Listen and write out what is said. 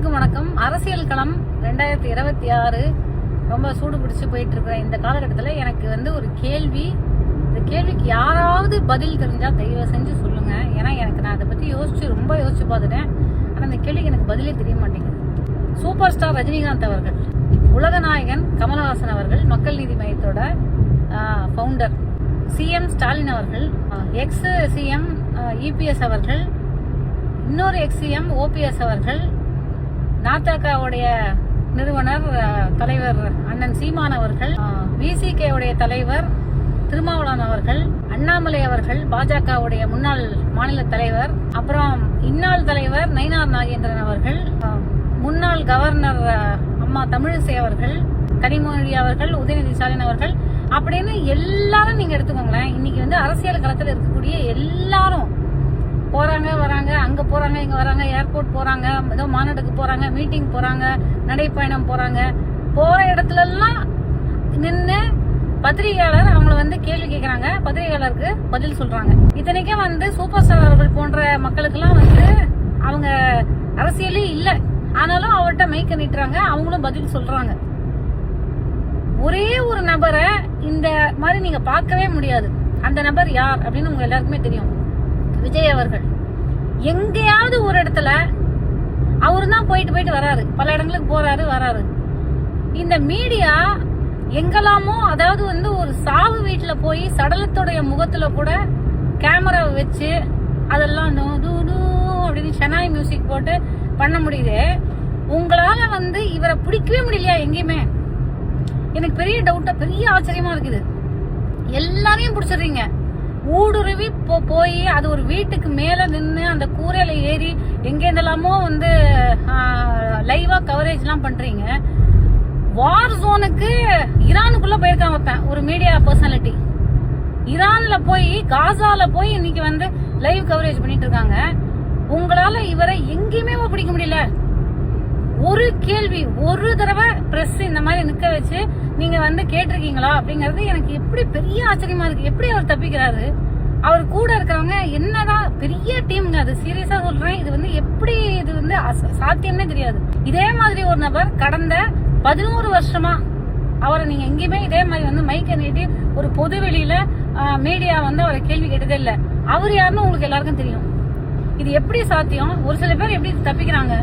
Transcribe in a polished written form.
அனைவருக்கும் வணக்கம். அரசியல் களம் 2026 ரொம்ப சூடு பிடிச்சு போயிட்டு இருக்கிற இந்த காலகட்டத்தில் எனக்கு ஒரு கேள்வி. இந்த கேள்விக்கு யாராவது பதில் தெரிஞ்சா தயவு செஞ்சு சொல்லுங்க. ஏன்னா நான் அதை பத்தி ரொம்ப யோசிச்சு பார்த்துட்டேன். ஆனா இந்த கேள்விக்கு எனக்கு பதிலே தெரிய மாட்டேங்குது. சூப்பர் ஸ்டார் ரஜினிகாந்த் அவர்கள், உலகநாயகன் கமல்ஹாசன் அவர்கள், மக்கள் நீதி மையத்தோட ஃபவுண்டர் சிஎம் ஸ்டாலின் அவர்கள், எக்ஸ் சிஎம் இபிஎஸ் அவர்கள், இன்னொரு எக்ஸிஎம் ஓபிஎஸ் அவர்கள், நாத்தகவுடைய நிறுவனர் தலைவர் அண்ணன் சீமான் அவர்கள், விசிகே உடைய தலைவர் திருமாவளவன் அவர்கள், அண்ணாமலை அவர்கள் பாஜகவுடைய முன்னாள் மாநில தலைவர், அப்புறம் இந்நாள் தலைவர் நயினார் நாகேந்திரன் அவர்கள், முன்னாள் கவர்னர் அம்மா தமிழிசை அவர்கள், கனிமொழி அவர்கள், உதயநிதி ஸ்டாலின் அவர்கள் அப்படின்னு எல்லாரும் நீங்க எடுத்துக்கோங்களேன். இன்னைக்கு அரசியல் களத்தில் இருக்கக்கூடிய எல்லாரும் போறாங்க வராங்க, அங்க போறாங்க இங்க வராங்க, ஏர்போர்ட் போறாங்க, ஏதோ மாநாட்டுக்கு போறாங்க, மீட்டிங் போறாங்க, நடைப்பயணம் போறாங்க. போற இடத்துல எல்லாம் நின்று பத்திரிகையாளர் அவங்கள கேள்வி கேட்கறாங்க, பத்திரிகையாளருக்கு பதில் சொல்றாங்க. இத்தனைக்கும் சூப்பர் ஸ்டார் அவர்கள் போன்ற மக்களுக்கு எல்லாம் அவங்க அரசியலே இல்ல, ஆனாலும் அவர்கிட்ட மைக்க நீட்டுறாங்க, அவங்களும் பதில் சொல்றாங்க. ஒரே ஒரு நபரை இந்த மாதிரி நீங்க பார்க்கவே முடியாது. அந்த நபர் யார் அப்படின்னு உங்க எல்லாருக்குமே தெரியும். விஜய் அவர்கள் எங்கேயாவது ஒரு இடத்துல அவரு தான் போயிட்டு வராரு, பல இடங்களுக்கு போறாரு வராரு. இந்த மீடியா எங்கெல்லாமோ, அதாவது ஒரு சாவு வீட்டுல போய் சடலத்துடைய முகத்துல கூட கேமரா வச்சு அதெல்லாம் அப்படின்னு ஷனாய் மியூசிக் போட்டு பண்ண முடியுது. உங்களால இவரை பிடிக்கவே முடியலையா எங்கேயுமே? எனக்கு பெரிய டவுட்டா, பெரிய ஆச்சரியமா இருக்குது. எல்லாரையும் பிடிச்சிடுறீங்க, ஊடுருவி போய் அது ஒரு வீட்டுக்கு மேல நின்று அந்த கூரையில ஏறி எங்கெந்தெல்லாமோ லைவா கவரேஜ் எல்லாம் பண்றீங்க. வார் ஜோனுக்கு ஈரானுக்குள்ள போயிருக்காங்க ஒரு மீடியா பர்சனாலிட்டி. ஈரான்ல போய் காசால போய் இன்னைக்கு லைவ் கவரேஜ் பண்ணிட்டு இருக்காங்க. உங்களால இவரை எங்கேயுமே பிடிக்க முடியல. ஒரு கேள்வி, ஒரு தடவை பிரஸ் இந்த மாதிரி நிக்க வச்சு நீங்க கேட்டிருக்கீங்களா அப்படிங்கறது எனக்கு எப்படி பெரிய ஆச்சரியமா இருக்கு. எப்படி அவர் தப்பிக்கிறாரு? அவர் கூட இருக்கிறவங்க என்னதான் பெரிய டீம்ங்க, அது சீரியஸா சொல்றேன். இது எப்படி இது சாத்தியம்னே தெரியாது. இதே மாதிரி ஒரு நபர் கடந்த 11 வருஷமா அவரை நீங்க எங்கேயுமே இதே மாதிரி மைக்க நீட்டி ஒரு பொது வெளியில மீடியா அவரை கேள்வி கேட்டதே இல்ல. அவர் யாருன்னு உங்களுக்கு எல்லாருக்கும் தெரியும். இது எப்படி சாத்தியம்? ஒரு சில பேர் எப்படி தப்பிக்கிறாங்க?